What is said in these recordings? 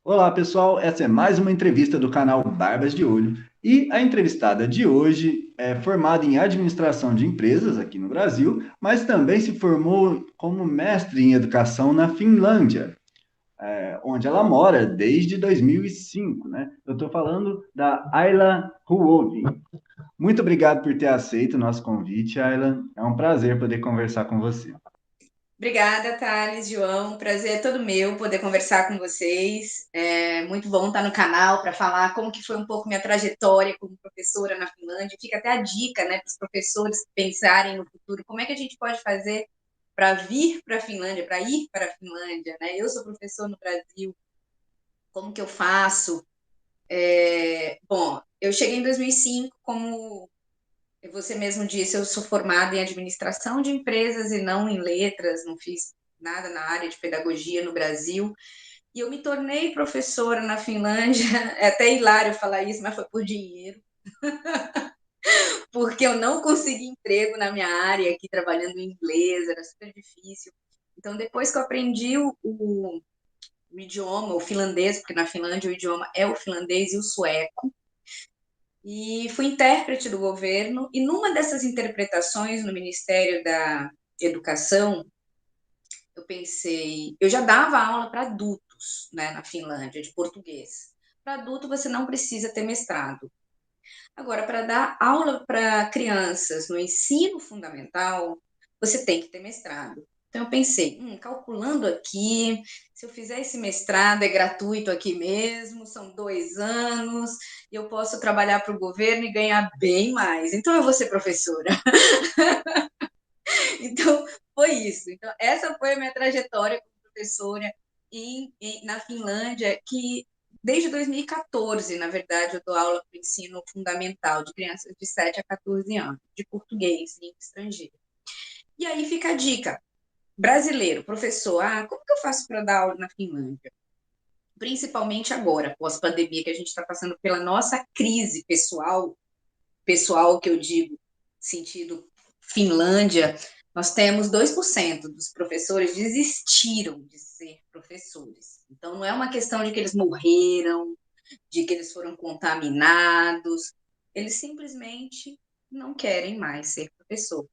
Olá, pessoal. Essa é mais uma entrevista do canal Barbas de Olho. E a entrevistada de hoje é formada em administração de empresas aqui no Brasil, mas também se formou como mestre em educação na Finlândia, onde ela mora desde 2005, né? Eu estou falando da Ayla Huovi. Muito obrigado por ter aceito o nosso convite, Ayla. É um prazer poder conversar com você. Obrigada, Thales, João. Prazer é todo meu poder conversar com vocês. É muito bom estar no canal para falar como que foi um pouco minha trajetória como professora na Finlândia. Fica até a dica, né, para os professores pensarem no futuro, como é que a gente pode fazer para vir para a Finlândia, para ir para a Finlândia, né? Eu sou professor no Brasil, como que eu faço? Bom, eu cheguei em 2005, como você mesmo disse, eu sou formada em administração de empresas e não em letras, não fiz nada na área de pedagogia no Brasil. E eu me tornei professora na Finlândia, é até hilário falar isso, mas foi por dinheiro, porque eu não consegui emprego na minha área aqui trabalhando em inglês, era super difícil. Então, depois que eu aprendi o idioma, o finlandês, porque na Finlândia o idioma é o finlandês e o sueco, e fui intérprete do governo, e numa dessas interpretações no Ministério da Educação, eu pensei, eu já dava aula para adultos, né, na Finlândia, de português. Para adulto você não precisa ter mestrado. Agora, para dar aula para crianças no ensino fundamental, você tem que ter mestrado. Então, eu pensei, calculando aqui, se eu fizer esse mestrado, é gratuito aqui mesmo, são 2 anos, e eu posso trabalhar para o governo e ganhar bem mais. Então, eu vou ser professora. Então, foi isso. Então, essa foi a minha trajetória como professora na Finlândia, que desde 2014, na verdade, eu dou aula para o ensino fundamental de crianças de 7 a 14 anos, de português, língua estrangeira. E aí fica a dica. Brasileiro, professor, como que eu faço para dar aula na Finlândia? Principalmente agora, pós-pandemia, que a gente está passando pela nossa crise pessoal que eu digo, sentido Finlândia, nós temos 2% dos professores desistiram de ser professores. Então, não é uma questão de que eles morreram, de que eles foram contaminados, eles simplesmente não querem mais ser professor.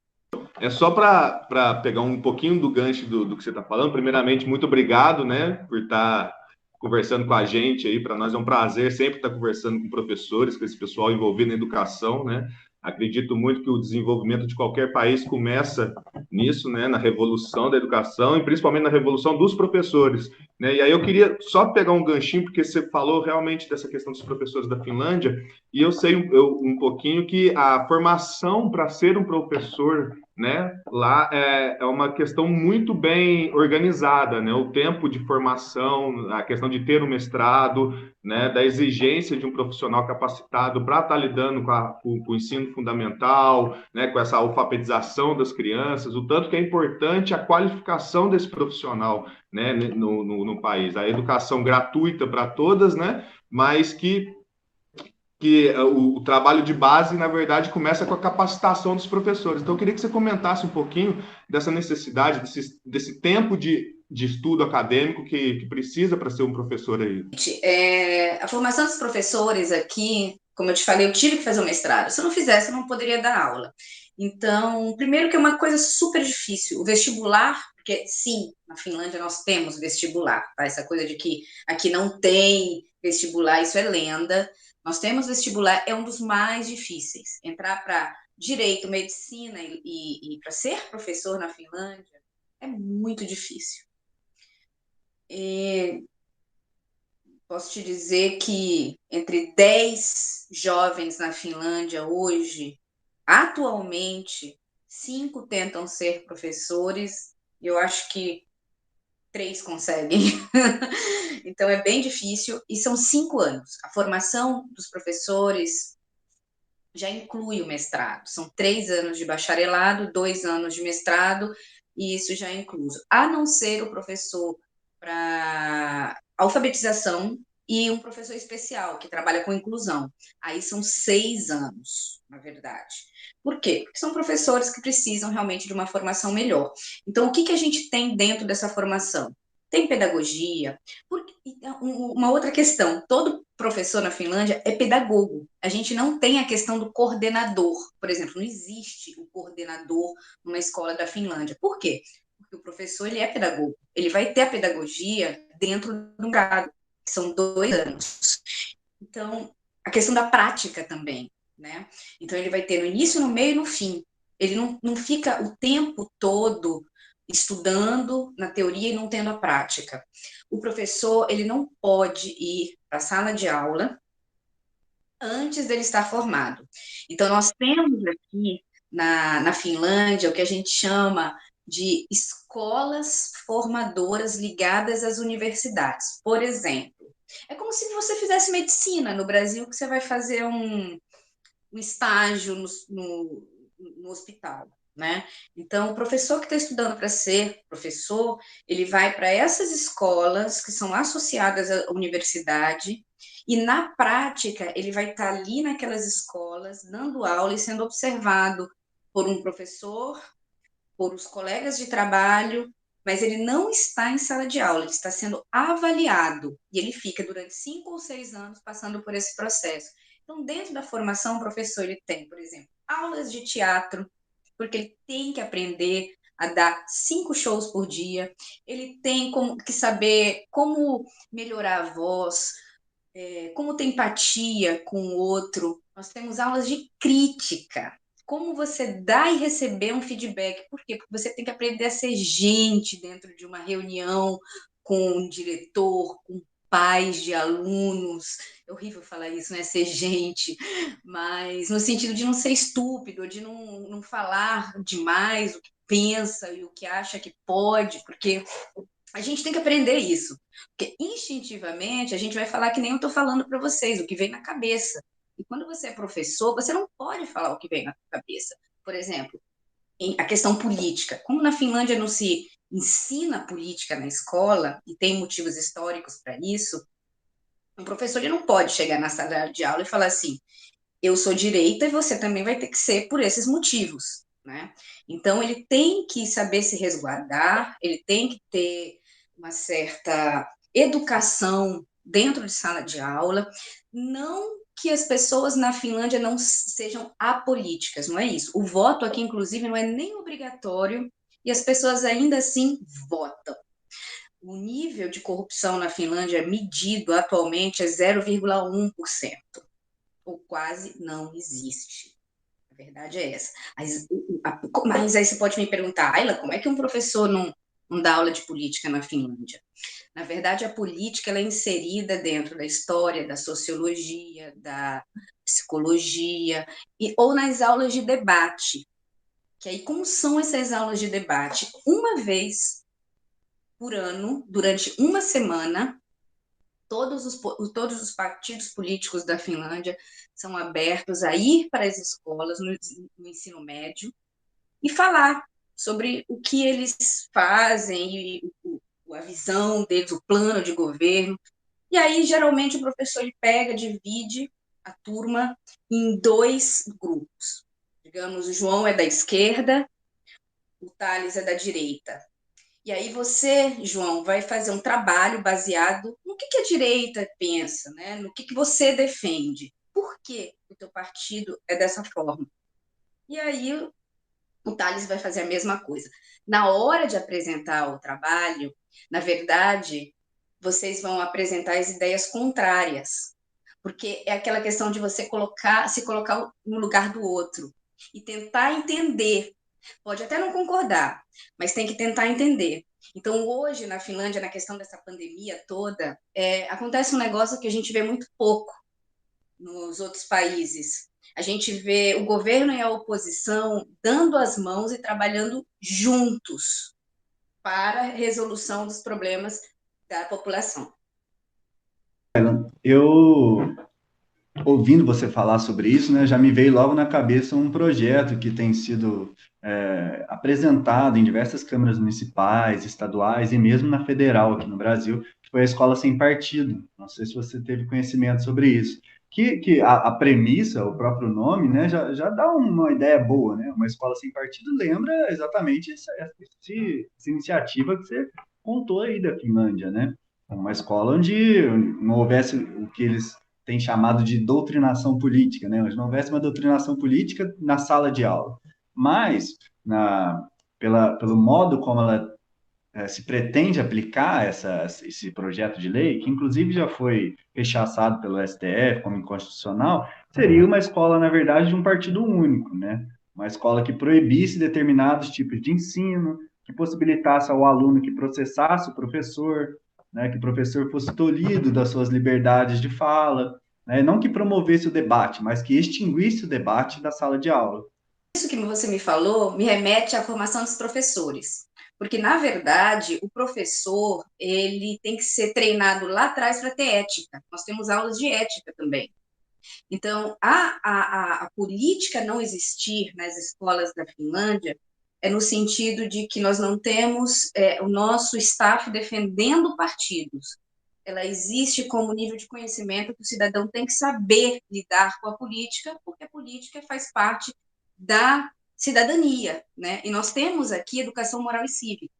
É só para pegar um pouquinho do gancho do que você está falando. Primeiramente, muito obrigado, né, por estar conversando com a gente aí. Para nós é um prazer sempre estar conversando com professores, com esse pessoal envolvido na educação, né? Acredito muito que o desenvolvimento de qualquer país começa nisso, né, na revolução da educação e principalmente na revolução dos professores, né? E aí eu queria só pegar um ganchinho, porque você falou realmente dessa questão dos professores da Finlândia, e eu sei um pouquinho que a formação para ser um professor, né, lá é uma questão muito bem organizada, né? O tempo de formação, a questão de ter um mestrado, né, da exigência de um profissional capacitado para estar lidando com o ensino fundamental, né, com essa alfabetização das crianças, o tanto que é importante a qualificação desse profissional, né, no país. A educação gratuita para todas, né, mas que o trabalho de base, na verdade, começa com a capacitação dos professores. Então, eu queria que você comentasse um pouquinho dessa necessidade, desse tempo de estudo acadêmico que precisa para ser um professor aí. A formação dos professores aqui, como eu te falei, eu tive que fazer o mestrado. Se eu não fizesse, eu não poderia dar aula. Então, primeiro que é uma coisa super difícil, o vestibular, porque sim, na Finlândia nós temos vestibular, tá? Essa coisa de que aqui não tem vestibular, isso é lenda. Nós temos vestibular, é um dos mais difíceis. Entrar para direito, medicina e para ser professor na Finlândia é muito difícil. E posso te dizer que entre 10 jovens na Finlândia hoje, atualmente, 5 tentam ser professores, e eu acho que 3 conseguem. Então é bem difícil, e são 5 anos. A formação dos professores já inclui o mestrado. São 3 anos de bacharelado, 2 anos de mestrado, e isso já é incluso. A não ser o professor para alfabetização e um professor especial que trabalha com inclusão. Aí são 6 anos, na verdade. Por quê? Porque são professores que precisam realmente de uma formação melhor. Então, o que a gente tem dentro dessa formação? tem pedagogia. Uma outra questão, todo professor na Finlândia é pedagogo. A gente não tem a questão do coordenador. Por exemplo, não existe o coordenador numa escola da Finlândia. Por quê? Porque o professor ele é pedagogo. Ele vai ter a pedagogia dentro do grado, que são 2 anos. Então, a questão da prática também, né? Então, ele vai ter no início, no meio e no fim. Ele não fica o tempo todo estudando na teoria e não tendo a prática. O professor, ele não pode ir para a sala de aula antes dele estar formado. Então, nós temos aqui na Finlândia o que a gente chama de escolas formadoras ligadas às universidades. Por exemplo, é como se você fizesse medicina no Brasil, que você vai fazer um estágio no hospital, né? Então, o professor que está estudando para ser professor, ele vai para essas escolas que são associadas à universidade e, na prática, ele vai estar ali naquelas escolas, dando aula e sendo observado por um professor, por os colegas de trabalho, mas ele não está em sala de aula, ele está sendo avaliado, e ele fica durante 5 ou 6 anos passando por esse processo. Então, dentro da formação, o professor ele tem, por exemplo, aulas de teatro, porque ele tem que aprender a dar 5 shows por dia, ele tem que saber como melhorar a voz, como ter empatia com o outro. Nós temos aulas de crítica, como você dá e receber um feedback. Por quê? Porque você tem que aprender a ser gente dentro de uma reunião com um diretor, com pais de alunos. É horrível falar isso, né? Ser gente, mas no sentido de não ser estúpido, de não falar demais o que pensa e o que acha que pode, porque a gente tem que aprender isso. Porque instintivamente a gente vai falar que nem eu estou falando para vocês, o que vem na cabeça. E quando você é professor, você não pode falar o que vem na cabeça. Por exemplo, a questão política. Como na Finlândia não se ensina política na escola, e tem motivos históricos para isso, um professor ele não pode chegar na sala de aula e falar assim: eu sou direita e você também vai ter que ser por esses motivos, né? Então, ele tem que saber se resguardar, ele tem que ter uma certa educação dentro de sala de aula, não que as pessoas na Finlândia não sejam apolíticas, não é isso. O voto aqui, inclusive, não é nem obrigatório e as pessoas ainda assim votam. O nível de corrupção na Finlândia medido atualmente é 0,1%, ou quase não existe. A verdade é essa. Mas aí você pode me perguntar, Ayla, como é que um professor não dá aula de política na Finlândia? Na verdade, a política ela é inserida dentro da história, da sociologia, da psicologia, ou nas aulas de debate. Que aí, como são essas aulas de debate? Uma vez por ano, durante uma semana, todos os partidos políticos da Finlândia são abertos a ir para as escolas no ensino médio e falar sobre o que eles fazem, e a visão deles, o plano de governo. E aí, geralmente, o professor ele pega, divide a turma em 2 grupos. Digamos, o João é da esquerda, o Thales é da direita. E aí você, João, vai fazer um trabalho baseado no que a direita pensa, né? No que você defende. Por que o teu partido é dessa forma? E aí o Thales vai fazer a mesma coisa. Na hora de apresentar o trabalho, na verdade, vocês vão apresentar as ideias contrárias, porque é aquela questão de você se colocar no lugar do outro e tentar entender. Pode até não concordar, mas tem que tentar entender. Então, hoje, na Finlândia, na questão dessa pandemia toda, acontece um negócio que a gente vê muito pouco nos outros países. A gente vê o governo e a oposição dando as mãos e trabalhando juntos para a resolução dos problemas da população. Eu, ouvindo você falar sobre isso, né, já me veio logo na cabeça um projeto que tem sido apresentado em diversas câmaras municipais, estaduais e mesmo na federal aqui no Brasil, que foi a Escola Sem Partido. Não sei se você teve conhecimento sobre isso. Que a premissa, o próprio nome, né, já dá uma ideia boa, né? Uma escola sem partido lembra exatamente essa iniciativa que você contou aí da Finlândia, né? Uma escola onde não houvesse o que eles têm chamado de doutrinação política, né? Onde não houvesse uma doutrinação política na sala de aula. Mas, pelo modo como ela se pretende aplicar esse projeto de lei, que inclusive já foi rechaçado pelo STF como inconstitucional, seria uma escola, na verdade, de um partido único, né? Uma escola que proibisse determinados tipos de ensino, que possibilitasse ao aluno que processasse o professor, né? Que o professor fosse tolhido das suas liberdades de fala, né? Não que promovesse o debate, mas que extinguisse o debate da sala de aula. Isso que você me falou me remete à formação dos professores. Porque, na verdade, o professor ele tem que ser treinado lá atrás para ter ética. Nós temos aulas de ética também. Então, a política não existir nas escolas da Finlândia é no sentido de que nós não temos o nosso staff defendendo partidos. Ela existe como nível de conhecimento que o cidadão tem que saber lidar com a política, porque a política faz parte da cidadania, né? E nós temos aqui educação moral e cívica.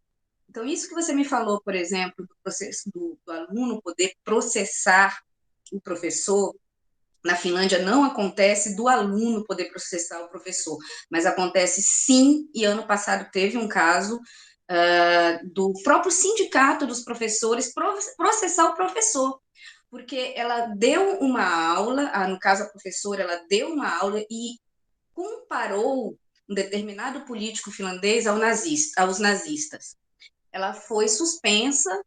Então, isso que você me falou, por exemplo, do processo do aluno poder processar o professor, na Finlândia não acontece do aluno poder processar o professor, mas acontece sim, e ano passado teve um caso do próprio sindicato dos professores processar o professor, porque ela deu uma aula, no caso a professora, ela deu uma aula e comparou um determinado político finlandês aos nazistas. Ela foi suspensa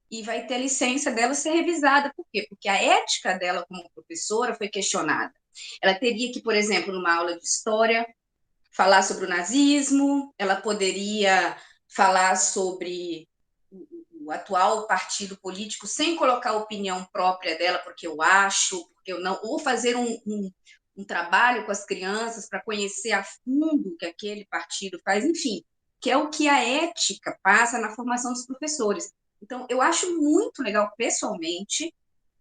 e vai ter a licença dela ser revisada. Por quê? Porque a ética dela como professora foi questionada. Ela teria que, por exemplo, numa aula de história, falar sobre o nazismo, ela poderia falar sobre o atual partido político sem colocar a opinião própria dela, porque eu acho, porque eu não, ou fazer um trabalho com as crianças para conhecer a fundo o que aquele partido faz, enfim, que é o que a ética passa na formação dos professores. Então, eu acho muito legal, pessoalmente,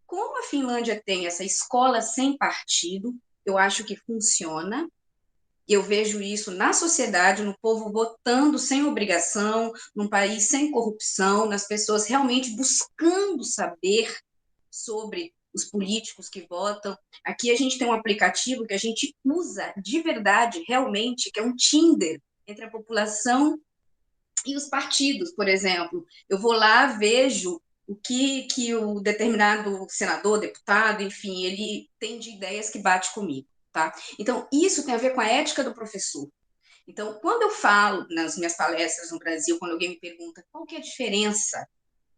como a Finlândia tem essa escola sem partido, eu acho que funciona. Eu vejo isso na sociedade, no povo votando sem obrigação, num país sem corrupção, nas pessoas realmente buscando saber sobre os políticos que votam. Aqui a gente tem um aplicativo que a gente usa de verdade, realmente, que é um Tinder entre a população e os partidos, por exemplo. Eu vou lá, vejo o que o determinado senador, deputado, enfim, ele tem de ideias que bate comigo, tá? Então, isso tem a ver com a ética do professor. Então, quando eu falo nas minhas palestras no Brasil, quando alguém me pergunta qual que é a diferença,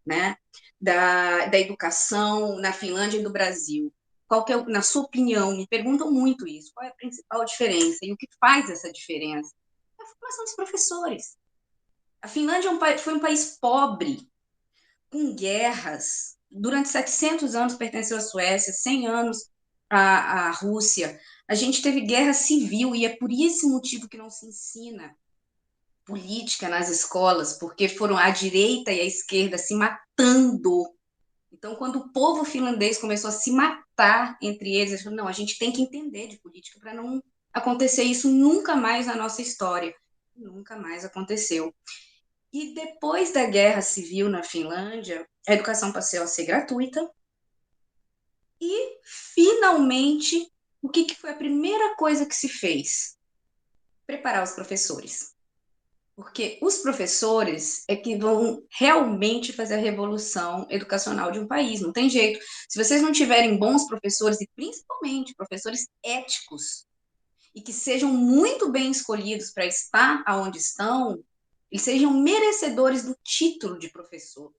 né, da educação na Finlândia e do Brasil, qual que é, na sua opinião, me perguntam muito isso, qual é a principal diferença e o que faz essa diferença? É a formação dos professores. A Finlândia foi um país pobre, com guerras. Durante 700 anos pertenceu à Suécia, 100 anos à Rússia. A gente teve guerra civil e é por esse motivo que não se ensina política nas escolas, porque foram a direita e a esquerda se matando. Então, quando o povo finlandês começou a se matar entre eles falaram, não, a gente tem que entender de política para não acontecer isso nunca mais na nossa história. Nunca mais aconteceu. E depois da guerra civil na Finlândia, a educação passou a ser gratuita. E, finalmente, o que foi a primeira coisa que se fez? Preparar os professores. Porque os professores é que vão realmente fazer a revolução educacional de um país, não tem jeito. Se vocês não tiverem bons professores, e principalmente professores éticos, e que sejam muito bem escolhidos para estar onde estão, eles sejam merecedores do título de professor,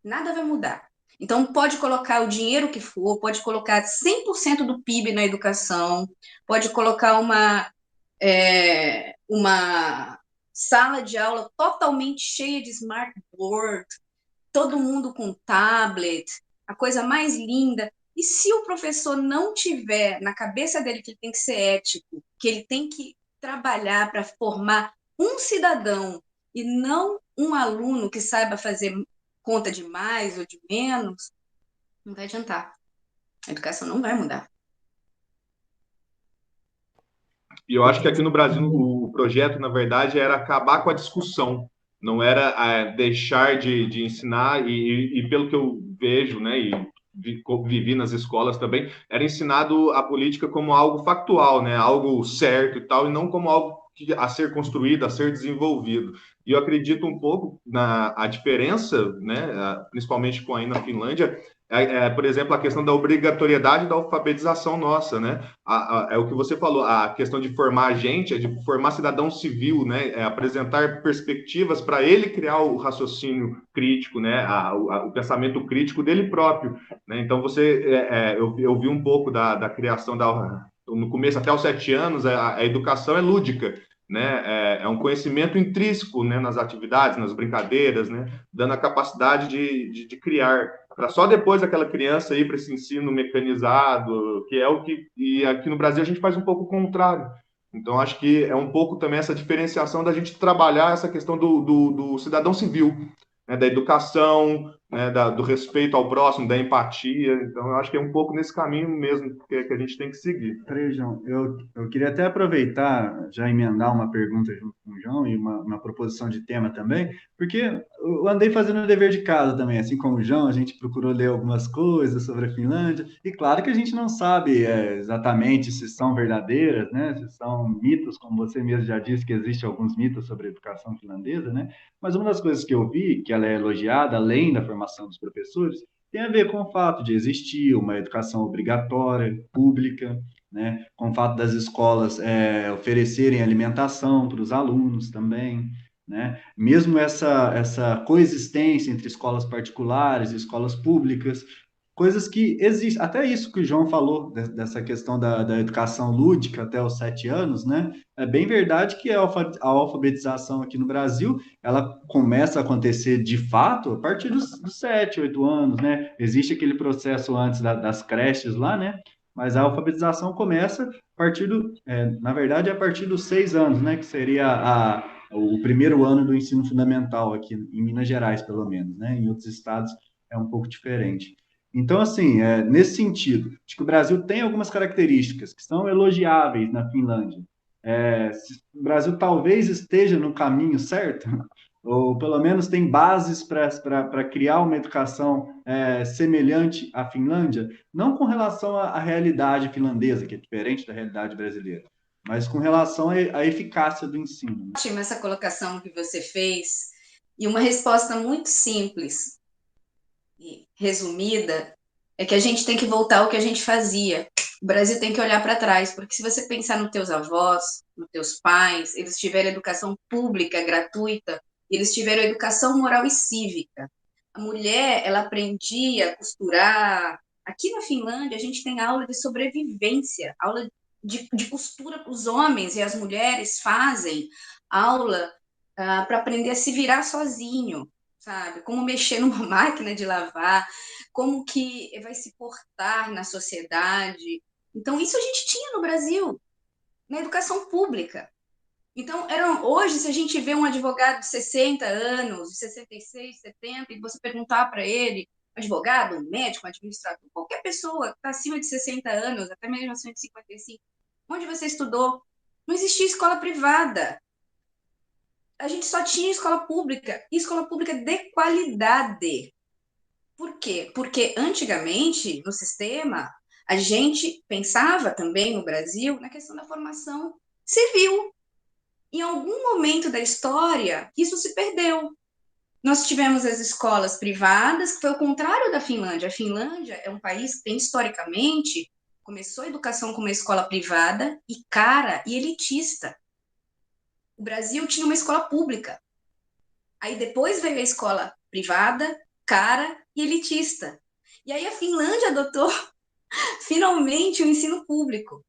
nada vai mudar. Então, pode colocar o dinheiro que for, pode colocar 100% do PIB na educação, pode colocar uma sala de aula totalmente cheia de smartboard, todo mundo com tablet, a coisa mais linda. E se o professor não tiver na cabeça dele que ele tem que ser ético, que ele tem que trabalhar para formar um cidadão e não um aluno que saiba fazer conta de mais ou de menos, não vai adiantar. A educação não vai mudar. E eu acho que aqui no Brasil o projeto, na verdade, era acabar com a discussão. não era deixar de ensinar, e pelo que eu vejo, né, e vivi nas escolas também, era ensinado a política como algo factual, né, algo certo e tal, e não como algo a ser construído, a ser desenvolvido. E eu acredito um pouco na a diferença, né, principalmente com aí na Finlândia, por exemplo, a questão da obrigatoriedade da alfabetização nossa, né? É o que você falou, a questão de formar a gente, de formar cidadão civil, né? Apresentar perspectivas para ele criar o raciocínio crítico, né? O pensamento crítico dele próprio, né? Então, eu vi um pouco da criação no começo, até os 7 anos, a educação é lúdica, né? É um conhecimento intrínseco, né? Nas atividades, nas brincadeiras, né? Dando a capacidade de criar, para só depois aquela criança ir para esse ensino mecanizado, que é o que... E aqui no Brasil a gente faz um pouco o contrário. Então, acho que é um pouco também essa diferenciação da gente trabalhar essa questão do cidadão civil, né, da educação, né, do respeito ao próximo, da empatia. Então, eu acho que é um pouco nesse caminho mesmo que a gente tem que seguir. Peraí, João, eu queria até aproveitar, já emendar uma pergunta junto com o João e uma proposição de tema também, porque eu andei fazendo o dever de casa também, assim como o João, a gente procurou ler algumas coisas sobre a Finlândia, e claro que a gente não sabe exatamente se são verdadeiras, né, se são mitos, como você mesmo já disse que existem alguns mitos sobre a educação finlandesa, né, mas uma das coisas que eu vi, que ela é elogiada, além da formação dos professores, tem a ver com o fato de existir uma educação obrigatória, pública, né, com o fato das escolas oferecerem alimentação para os alunos também, né, mesmo essa coexistência entre escolas particulares e escolas públicas, coisas que existem, até isso que o João falou, dessa questão da educação lúdica até os 7 anos, né, é bem verdade que a alfabetização aqui no Brasil, ela começa a acontecer de fato a partir dos 7, 8 anos, né, existe aquele processo antes das creches lá, né, mas a alfabetização começa a partir na verdade, a partir dos 6 anos, né? Que seria o primeiro ano do ensino fundamental aqui em Minas Gerais, pelo menos, né? Em outros estados é um pouco diferente. Então, assim, nesse sentido, acho que o Brasil tem algumas características que são elogiáveis na Finlândia. O Brasil talvez esteja no caminho certo, ou pelo menos tem bases para criar uma educação semelhante à Finlândia, não com relação à realidade finlandesa, que é diferente da realidade brasileira, mas com relação à eficácia do ensino. Ótima essa colocação que você fez, e uma resposta muito simples e resumida é que a gente tem que voltar ao que a gente fazia. O Brasil tem que olhar para trás, porque se você pensar nos teus avós, nos teus pais, eles tiveram educação pública, gratuita, eles tiveram educação moral e cívica. A mulher, ela aprendia a costurar. Aqui na Finlândia, a gente tem aula de sobrevivência, aula de costura. Os homens e as mulheres fazem aula para aprender a se virar sozinho, sabe? Como mexer numa máquina de lavar, como que vai se portar na sociedade. Então, isso a gente tinha no Brasil, na educação pública. Então, hoje, se a gente vê um advogado de 60 anos, de 66, 70, e você perguntar para ele, advogado, um médico, um administrador, qualquer pessoa que está acima de 60 anos, até mesmo acima de 55, onde você estudou? Não existia escola privada. A gente só tinha escola pública, e escola pública de qualidade. Por quê? Porque antigamente, no sistema, a gente pensava também no Brasil na questão da formação civil. Em algum momento da história, isso se perdeu. Nós tivemos as escolas privadas, que foi o contrário da Finlândia. A Finlândia é um país que tem, historicamente, começou a educação como uma escola privada e cara e elitista. O Brasil tinha uma escola pública. Aí depois veio a escola privada, cara e elitista. E aí a Finlândia adotou finalmente o ensino público.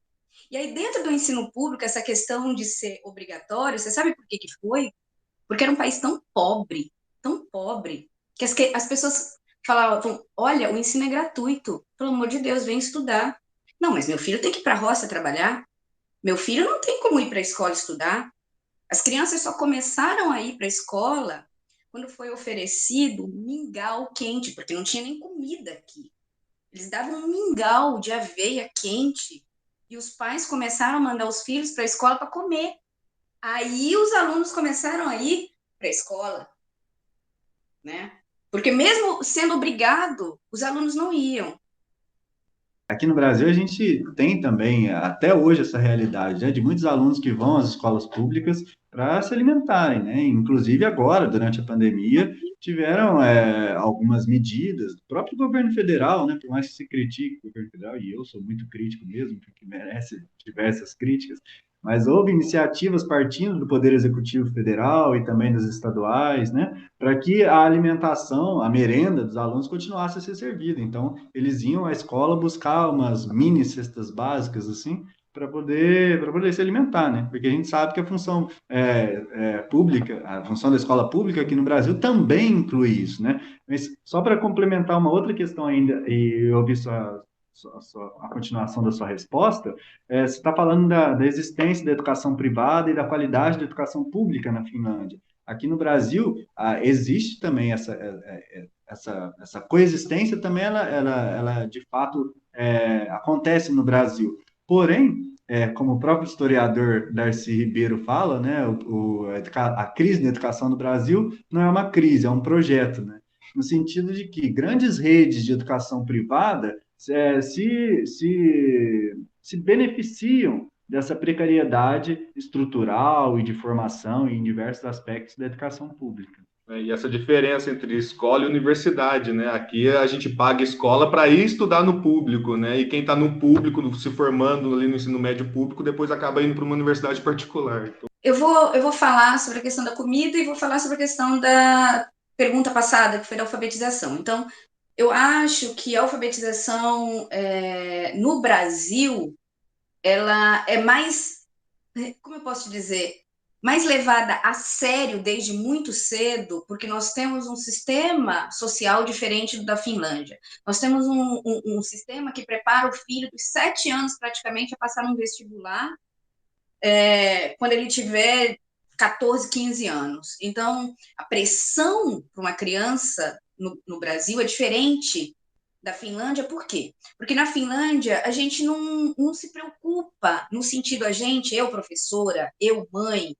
E aí dentro do ensino público, essa questão de ser obrigatório, você sabe por que foi? Porque era um país tão pobre, que as pessoas falavam, olha, o ensino é gratuito, pelo amor de Deus, vem estudar. Não, mas meu filho tem que ir para a roça trabalhar, meu filho não tem como ir para a escola estudar. As crianças só começaram a ir para a escola quando foi oferecido mingau quente, porque não tinha nem comida aqui. Eles davam um mingau de aveia quente e os pais começaram a mandar os filhos para a escola para comer. Aí os alunos começaram a ir para a escola, né? Porque mesmo sendo obrigado, os alunos não iam. Aqui no Brasil, a gente tem também, até hoje, essa realidade, né, de muitos alunos que vão às escolas públicas para se alimentarem, né? Inclusive agora, durante a pandemia, tiveram algumas medidas do próprio governo federal, né? Por mais que se critique o governo federal, e eu sou muito crítico mesmo, porque merece diversas críticas, mas houve iniciativas partindo do Poder Executivo Federal e também dos estaduais, né? Para que a alimentação, a merenda dos alunos continuasse a ser servida. Então, eles iam à escola buscar umas mini cestas básicas, assim, para poder se alimentar, né? Porque a gente sabe que a função pública, a função da escola pública aqui no Brasil também inclui isso, né? Mas só para complementar uma outra questão ainda, e eu ouvi a continuação da sua resposta, você está falando da existência da educação privada e da qualidade da educação pública na Finlândia. Aqui no Brasil, existe também essa coexistência, também ela de fato acontece no Brasil. Porém, como o próprio historiador Darcy Ribeiro fala, né, a crise na educação no Brasil não é uma crise, é um projeto, né? No sentido de que grandes redes de educação privada se beneficiam dessa precariedade estrutural e de formação em diversos aspectos da educação pública. E essa diferença entre escola e universidade, né? Aqui a gente paga escola para ir estudar no público, né? E quem está no público, se formando ali no ensino médio público, depois acaba indo para uma universidade particular. Então... Eu vou falar sobre a questão da comida e vou falar sobre a questão da pergunta passada, que foi da alfabetização. Então, eu acho que a alfabetização no Brasil, ela é mais, como eu posso dizer, mais levada a sério desde muito cedo, porque nós temos um sistema social diferente do da Finlândia. Nós temos um sistema que prepara o filho dos 7 anos, praticamente, a passar num vestibular, quando ele tiver 14, 15 anos. Então, a pressão para uma criança no Brasil é diferente da Finlândia. Por quê? Porque na Finlândia a gente não se preocupa no sentido, eu professora, eu mãe,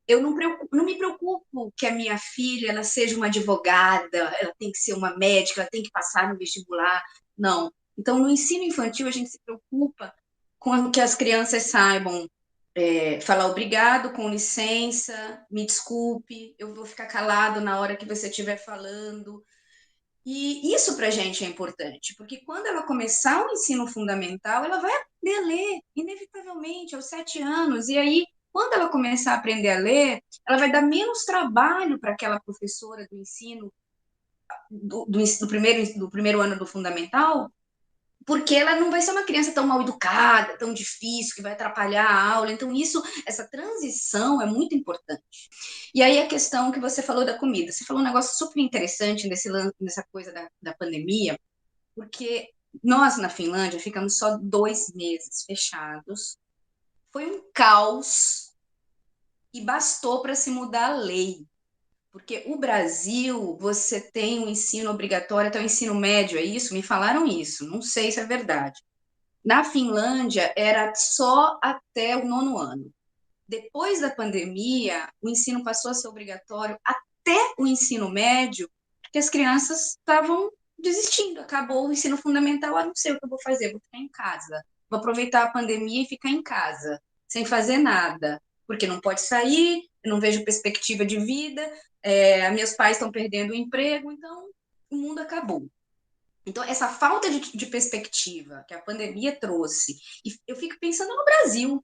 eu não me preocupo que a minha filha ela seja uma advogada, ela tem que ser uma médica, ela tem que passar no vestibular. Não. Então, no ensino infantil, a gente se preocupa com que as crianças saibam falar obrigado, com licença, me desculpe, eu vou ficar calado na hora que você estiver falando. E isso para a gente é importante, porque quando ela começar o ensino fundamental, ela vai aprender a ler, inevitavelmente, aos 7 anos. E aí, quando ela começar a aprender a ler, ela vai dar menos trabalho para aquela professora do ensino, do primeiro ano do fundamental, porque ela não vai ser uma criança tão mal educada, tão difícil, que vai atrapalhar a aula. Então, essa transição é muito importante. E aí, a questão que você falou da comida. Você falou um negócio super interessante nessa coisa da pandemia, porque nós, na Finlândia, ficamos só 2 meses fechados. Foi um caos e bastou para se mudar a lei. Porque o Brasil, você tem um ensino obrigatório até o ensino médio, é isso? Me falaram isso, não sei se é verdade. Na Finlândia, era só até o 9º ano. Depois da pandemia, o ensino passou a ser obrigatório até o ensino médio, porque as crianças estavam desistindo. Acabou o ensino fundamental, não sei o que eu vou fazer, vou ficar em casa. Vou aproveitar a pandemia e ficar em casa, sem fazer nada, porque não pode sair, eu não vejo perspectiva de vida, meus pais estão perdendo o emprego, então o mundo acabou. Então, essa falta de perspectiva que a pandemia trouxe, e eu fico pensando no Brasil,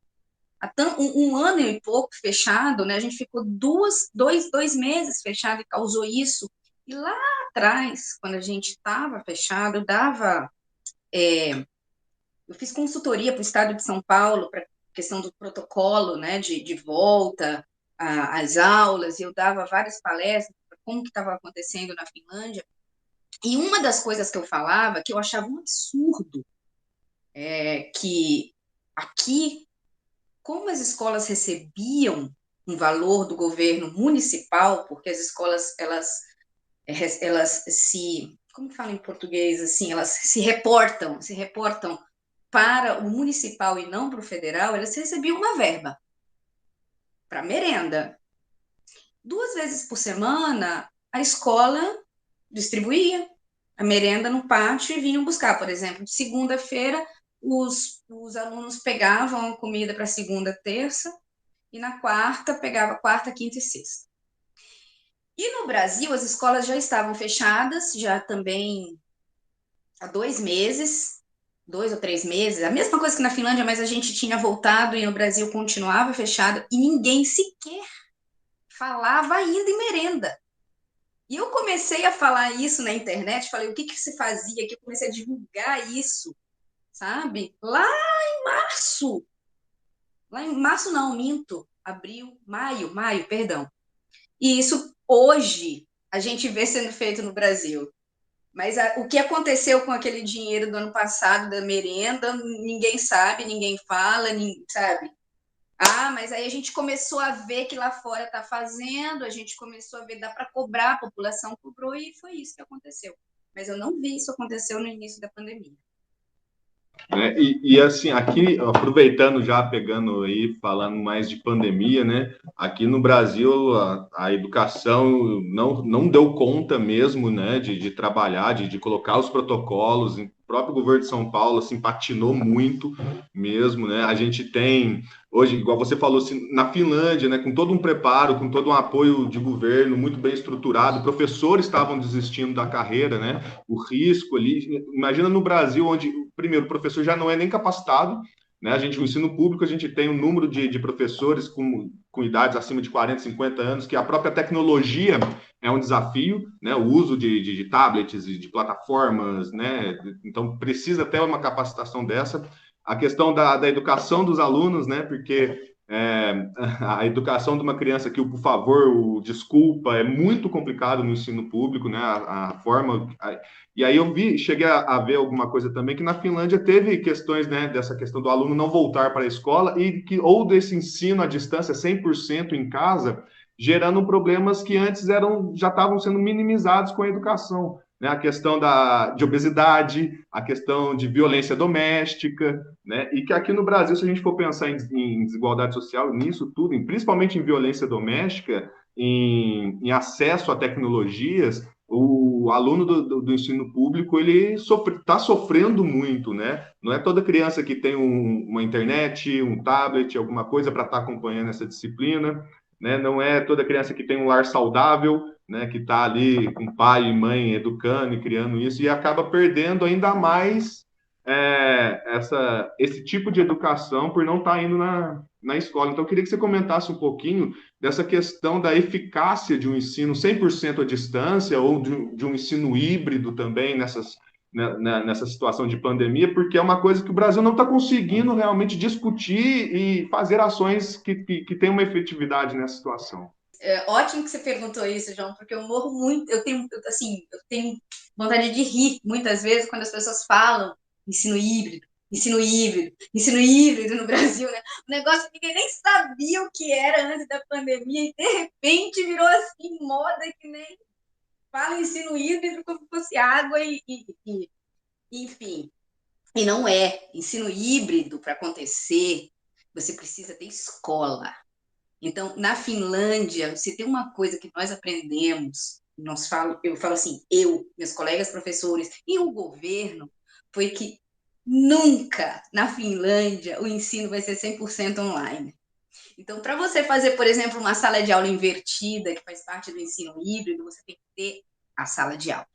há um ano e pouco fechado, né? A gente ficou 2 meses fechado e causou isso. E lá atrás, quando a gente estava fechado, eu fiz consultoria para o Estado de São Paulo, para a questão do protocolo, né, de volta às aulas, e eu dava várias palestras para como que estava acontecendo na Finlândia. E uma das coisas que eu falava, que eu achava um absurdo, que aqui, como as escolas recebiam um valor do governo municipal, porque as escolas, elas se, como fala em português, assim, elas se reportam para o municipal e não para o federal, elas recebiam uma verba para merenda. 2 vezes por semana, a escola distribuía a merenda no pátio e vinham buscar. Por exemplo, de segunda-feira, os alunos pegavam a comida para segunda, terça, e na quarta, pegava quarta, quinta e sexta. E no Brasil, as escolas já estavam fechadas, já também há 2 meses, 2 ou 3 meses, a mesma coisa que na Finlândia, mas a gente tinha voltado e no Brasil continuava fechado, e ninguém sequer falava ainda em merenda. E eu comecei a falar isso na internet, falei, o que se fazia? Que eu comecei a divulgar isso, sabe? Lá em março não, minto, abril, maio, perdão. E isso hoje a gente vê sendo feito no Brasil. Mas o que aconteceu com aquele dinheiro do ano passado da merenda, ninguém sabe, ninguém fala, sabe? Mas aí a gente começou a ver que lá fora está fazendo, a gente começou a ver, dá para cobrar, a população cobrou e foi isso que aconteceu. Mas eu não vi isso acontecer no início da pandemia. Assim, aqui, aproveitando já, pegando aí, falando mais de pandemia, né? Aqui no Brasil, a educação não deu conta mesmo, né, de trabalhar, de colocar os protocolos. O próprio governo de São Paulo, assim, patinou muito mesmo, né? A gente tem, hoje, igual você falou, assim, na Finlândia, né, com todo um preparo, com todo um apoio de governo muito bem estruturado, professores estavam desistindo da carreira, né? O risco ali, imagina no Brasil, onde primeiro, o professor já não é nem capacitado, né? O ensino público, a gente tem um número de professores com idades acima de 40, 50 anos, que a própria tecnologia é um desafio, né? O uso de tablets e de plataformas, né? Então, precisa ter uma capacitação dessa. A questão da educação dos alunos, né? Porque a educação de uma criança que, por favor, o desculpa, é muito complicado no ensino público, né? A forma... E aí cheguei a ver alguma coisa também, que na Finlândia teve questões, né, dessa questão do aluno não voltar para a escola ou desse ensino à distância 100% em casa, gerando problemas que antes já estavam sendo minimizados com a educação, né? A questão de obesidade, a questão de violência doméstica, né? E que aqui no Brasil, se a gente for pensar em desigualdade social, nisso tudo, principalmente em violência doméstica, em acesso a tecnologias, o aluno do ensino público, ele está sofrendo muito, né? Não é toda criança que tem uma internet, um tablet, alguma coisa para estar acompanhando essa disciplina, né? Não é toda criança que tem um lar saudável, né? Que está ali com pai e mãe educando e criando isso, e acaba perdendo ainda mais esse tipo de educação por não estar indo na escola. Então, eu queria que você comentasse um pouquinho dessa questão da eficácia de um ensino 100% à distância ou de um ensino híbrido também nessa situação de pandemia, porque é uma coisa que o Brasil não está conseguindo realmente discutir e fazer ações que tenham uma efetividade nessa situação. Ótimo que você perguntou isso, João, porque eu morro muito, eu tenho vontade de rir muitas vezes quando as pessoas falam ensino híbrido no Brasil, né? Um negócio que ninguém nem sabia o que era antes da pandemia e de repente virou assim moda que nem fala ensino híbrido como se fosse água enfim. E não é. Ensino híbrido, para acontecer, você precisa ter escola. Então, na Finlândia, se tem uma coisa que nós aprendemos, eu falo assim, meus colegas professores e o governo, foi que nunca na Finlândia o ensino vai ser 100% online. Então, para você fazer, por exemplo, uma sala de aula invertida, que faz parte do ensino híbrido, você tem que ter a sala de aula.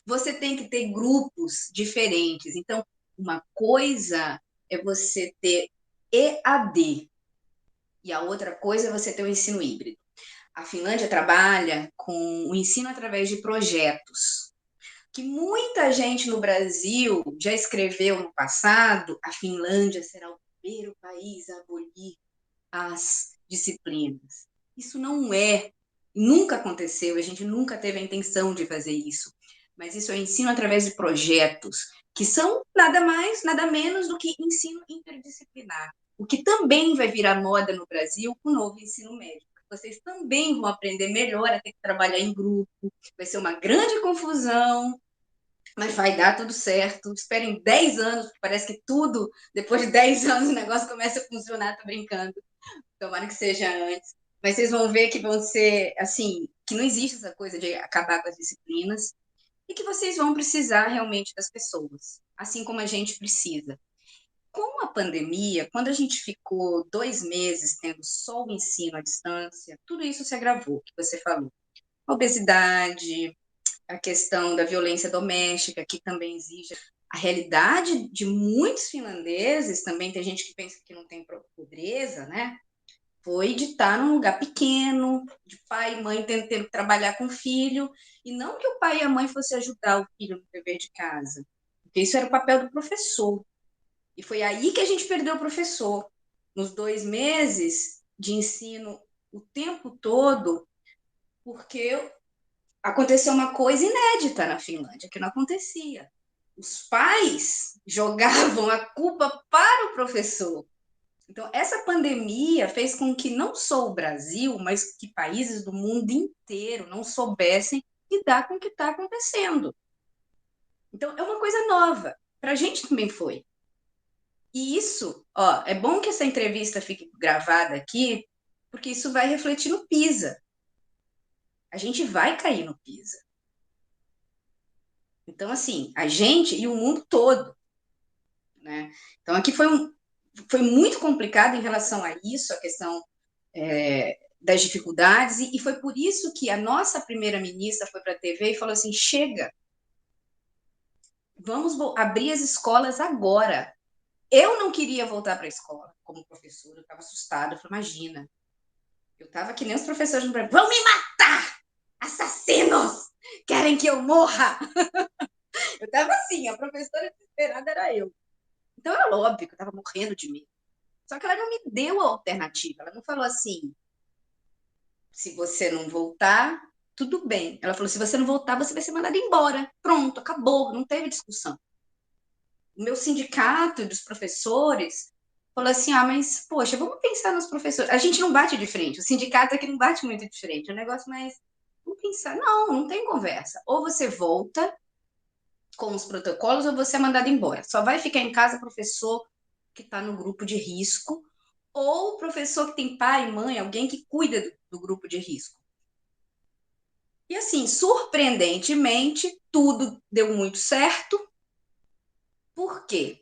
Você tem que ter grupos diferentes. Então, uma coisa é você ter EAD, e a outra coisa é você ter o ensino híbrido. A Finlândia trabalha com o ensino através de projetos, que muita gente no Brasil já escreveu no passado, a Finlândia será o primeiro país a abolir as disciplinas. Isso não nunca aconteceu, a gente nunca teve a intenção de fazer isso. Mas isso é ensino através de projetos, que são nada mais, nada menos do que ensino interdisciplinar. O que também vai virar moda no Brasil com o novo ensino médio. Vocês também vão aprender melhor a ter que trabalhar em grupo, vai ser uma grande confusão, mas vai dar tudo certo. Esperem 10 anos, porque parece que depois de 10 anos, o negócio começa a funcionar, tô brincando. Tomara que seja antes. mas vocês vão ver que vão ser, assim, que não existe essa coisa de acabar com as disciplinas e que vocês vão precisar realmente das pessoas, assim como a gente precisa. Com a pandemia, quando a gente ficou 2 meses tendo só o ensino à distância, tudo isso se agravou, que você falou. A obesidade, a questão da violência doméstica, que também exige. A realidade de muitos finlandeses, também tem gente que pensa que não tem pobreza, né? Foi de estar num lugar pequeno, de pai e mãe tendo que trabalhar com o filho, e não que o pai e a mãe fossem ajudar o filho no dever de casa, porque isso era o papel do professor. E foi aí que a gente perdeu o professor. Nos 2 meses de ensino o tempo todo, porque aconteceu uma coisa inédita na Finlândia, que não acontecia. Os pais jogavam a culpa para o professor. Então, essa pandemia fez com que não só o Brasil, mas que países do mundo inteiro não soubessem lidar com o que está acontecendo. Então, é uma coisa nova. Para a gente também foi. E isso, ó, é bom que essa entrevista fique gravada aqui, porque isso vai refletir no PISA. A gente vai cair no PISA. Então, assim, a gente e o mundo todo, né? Então, aqui foi muito complicado em relação a isso, a questão das dificuldades, e foi por isso que a nossa primeira-ministra foi para a TV e falou assim, chega, vamos abrir as escolas agora. Eu não queria voltar para a escola como professora, eu estava assustada, eu falei, imagina, eu estava que nem os professores no Brasil, vão me matar, assassinos, querem que eu morra. Eu estava assim, a professora desesperada era eu. Então era óbvio que eu estava morrendo de medo. Só que ela não me deu a alternativa, ela não falou assim, se você não voltar, tudo bem. Ela falou, se você não voltar, você vai ser mandado embora. Pronto, acabou, não teve discussão. O meu sindicato dos professores falou assim, mas, poxa, vamos pensar nos professores. A gente não bate de frente, o sindicato aqui não bate muito de frente, é um negócio mais, vamos pensar. Não tem conversa. Ou você volta com os protocolos ou você é mandado embora. Só vai ficar em casa professor que está no grupo de risco ou professor que tem pai, mãe, alguém que cuida do grupo de risco. E assim, surpreendentemente, tudo deu muito certo. Por quê?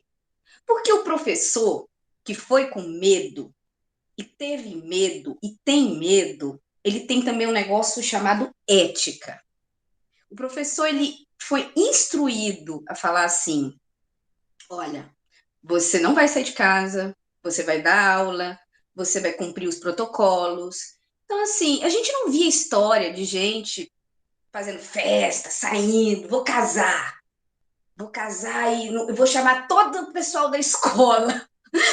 Porque o professor que foi com medo e teve medo e tem medo, ele tem também um negócio chamado ética. O professor ele foi instruído a falar assim, olha, você não vai sair de casa, você vai dar aula, você vai cumprir os protocolos. Então, assim, a gente não via história de gente fazendo festa, saindo, vou casar e vou chamar todo o pessoal da escola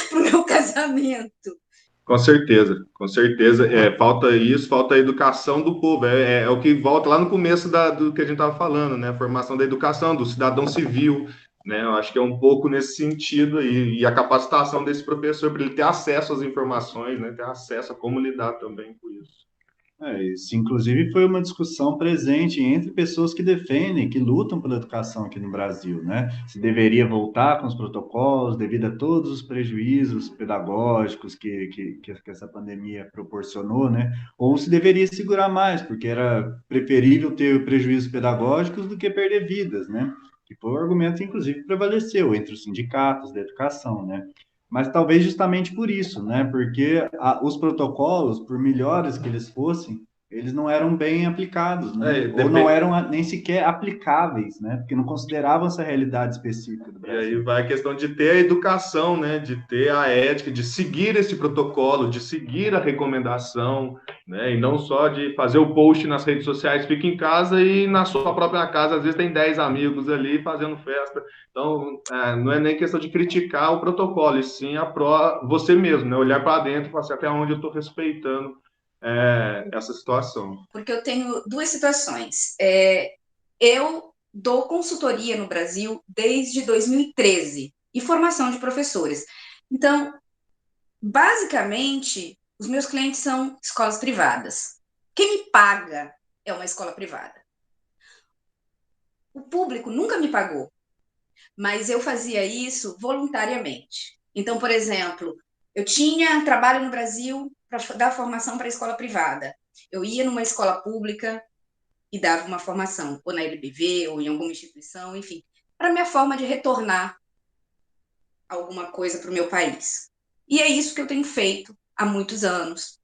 para o meu casamento. Com certeza, com certeza. Falta isso, falta a educação do povo. É o que volta lá no começo do que a gente estava falando, né? A formação da educação, do cidadão civil, né? Eu acho que é um pouco nesse sentido aí. E a capacitação desse professor para ele ter acesso às informações, né? Ter acesso a como lidar também com isso. Isso, inclusive, foi uma discussão presente entre pessoas que defendem, que lutam pela educação aqui no Brasil, né? Se deveria voltar com os protocolos devido a todos os prejuízos pedagógicos que essa pandemia proporcionou, né? Ou se deveria segurar mais, porque era preferível ter prejuízos pedagógicos do que perder vidas, né? Que foi o argumento, inclusive, que prevaleceu entre os sindicatos da educação, né? Mas talvez justamente por isso, né? Porque os protocolos, por melhores que eles fossem, eles não eram bem aplicados, né? Ou não eram nem sequer aplicáveis, né? Porque não consideravam essa realidade específica do Brasil. E aí vai a questão de ter a educação, né? De ter a ética, de seguir esse protocolo, de seguir a recomendação, né? E não só de fazer o post nas redes sociais, fica em casa e na sua própria casa, às vezes tem 10 amigos ali fazendo festa. Então, não é nem questão de criticar o protocolo, e sim você mesmo, né? Olhar para dentro e falar assim, até onde eu estou respeitando essa situação. Porque eu tenho duas situações. Eu dou consultoria no Brasil desde 2013 e formação de professores. Então, basicamente, os meus clientes são escolas privadas. Quem me paga é uma escola privada. O público nunca me pagou, mas eu fazia isso voluntariamente. Então, por exemplo, eu tinha trabalho no Brasil para dar formação para a escola privada. Eu ia numa escola pública e dava uma formação, ou na LBV, ou em alguma instituição, enfim, para minha forma de retornar alguma coisa para o meu país. E é isso que eu tenho feito há muitos anos.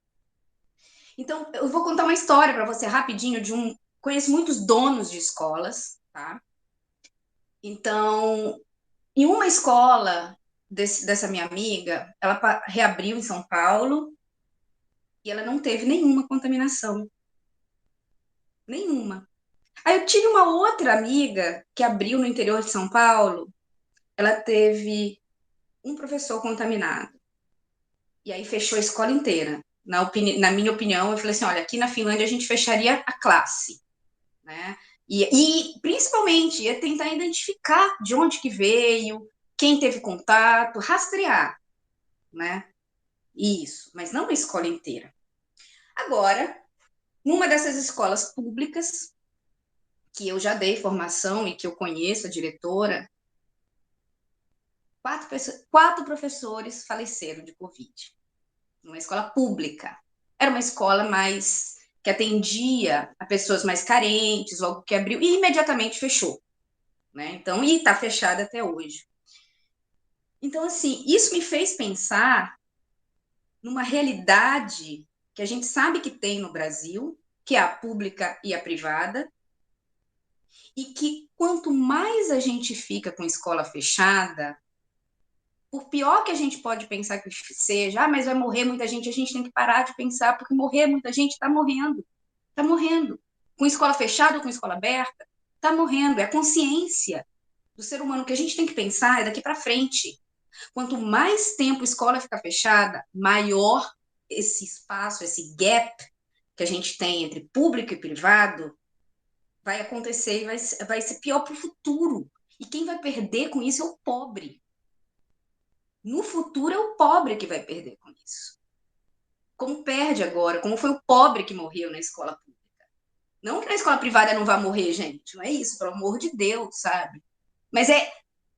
Então, eu vou contar uma história para você rapidinho de um... Conheço muitos donos de escolas, tá? Então, em uma escola dessa minha amiga, ela reabriu em São Paulo e ela não teve nenhuma contaminação. Nenhuma. Aí eu tive uma outra amiga que abriu no interior de São Paulo, ela teve um professor contaminado. E aí fechou a escola inteira. Na minha opinião, eu falei assim, olha, aqui na Finlândia a gente fecharia a classe, né? E principalmente ia tentar identificar de onde que veio, quem teve contato, rastrear, né? Isso, mas não a escola inteira. Agora, numa dessas escolas públicas, que eu já dei formação e que eu conheço a diretora, 4 professores faleceram de Covid. Numa escola pública. Era uma escola mais que atendia a pessoas mais carentes, logo que abriu, e imediatamente fechou. Né? Então, e está fechada até hoje. Então, assim, isso me fez pensar numa realidade que a gente sabe que tem no Brasil, que é a pública e a privada, e que quanto mais a gente fica com escola fechada, por pior que a gente pode pensar que seja, mas vai morrer muita gente, a gente tem que parar de pensar, porque morrer muita gente está morrendo. Está morrendo. Com escola fechada ou com escola aberta, está morrendo. É a consciência do ser humano que a gente tem que pensar é daqui para frente. Quanto mais tempo a escola ficar fechada, maior esse espaço, esse gap que a gente tem entre público e privado vai acontecer e vai ser pior para o futuro. E quem vai perder com isso é o pobre. No futuro é o pobre que vai perder com isso. Como perde agora, como foi o pobre que morreu na escola pública. Não que na escola privada não vá morrer, gente, não é isso, pelo amor de Deus, sabe? Mas é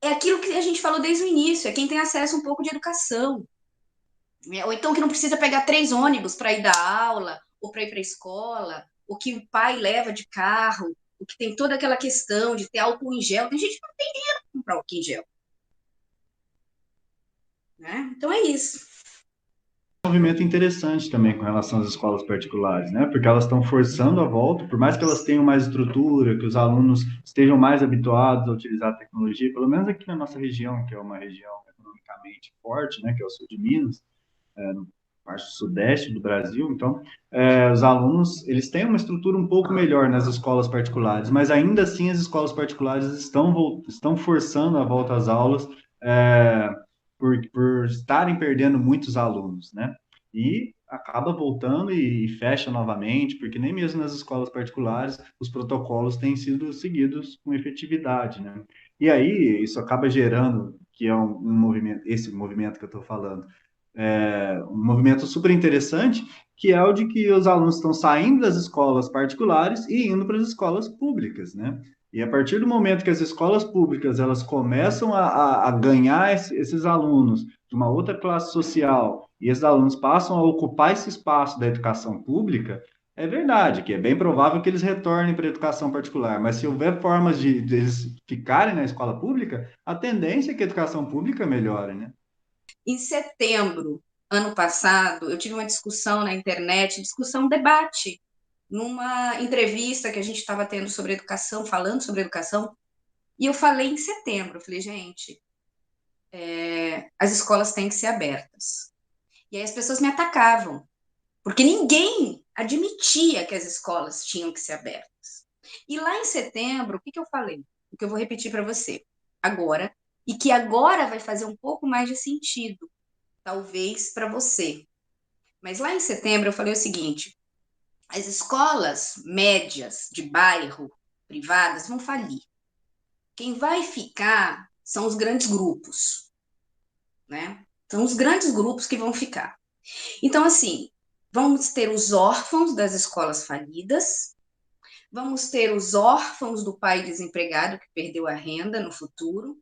aquilo que a gente falou desde o início, é quem tem acesso a um pouco de educação. Ou então que não precisa pegar 3 ônibus para ir dar aula, ou para ir para a escola, ou que o pai leva de carro, ou que tem toda aquela questão de ter álcool em gel. Tem gente que não tem dinheiro para comprar álcool em gel. Né? Então é isso. Um movimento interessante também com relação às escolas particulares, né? Porque elas estão forçando a volta, por mais que elas tenham mais estrutura, que os alunos estejam mais habituados a utilizar a tecnologia, pelo menos aqui na nossa região, que é uma região economicamente forte, né? Que é o sul de Minas, no parte sudeste do Brasil, então os alunos eles têm uma estrutura um pouco melhor nas escolas particulares, mas ainda assim as escolas particulares estão forçando a volta às aulas por estarem perdendo muitos alunos, né? E acaba voltando e fecha novamente, porque nem mesmo nas escolas particulares os protocolos têm sido seguidos com efetividade, né? E aí isso acaba gerando, que é um movimento, esse movimento que eu estou falando, um movimento super interessante, que é o de que os alunos estão saindo das escolas particulares e indo para as escolas públicas, né? E a partir do momento que as escolas públicas elas começam a ganhar esses alunos de uma outra classe social e esses alunos passam a ocupar esse espaço da educação pública, é verdade que é bem provável que eles retornem para a educação particular, mas se houver formas de eles ficarem na escola pública, a tendência é que a educação pública melhore, né? Em setembro, ano passado, eu tive uma discussão na internet, debate, numa entrevista que a gente estava tendo sobre educação, falando sobre educação, e eu falei em setembro, eu falei, gente, as escolas têm que ser abertas. E aí as pessoas me atacavam, porque ninguém admitia que as escolas tinham que ser abertas. E lá em setembro, o que eu falei? O que eu vou repetir para você agora, e que agora vai fazer um pouco mais de sentido, talvez para você. Mas lá em setembro eu falei o seguinte: as escolas médias de bairro, privadas, vão falir. Quem vai ficar são os grandes grupos, né? São os grandes grupos que vão ficar. Então, assim, vamos ter os órfãos das escolas falidas, vamos ter os órfãos do pai desempregado que perdeu a renda no futuro,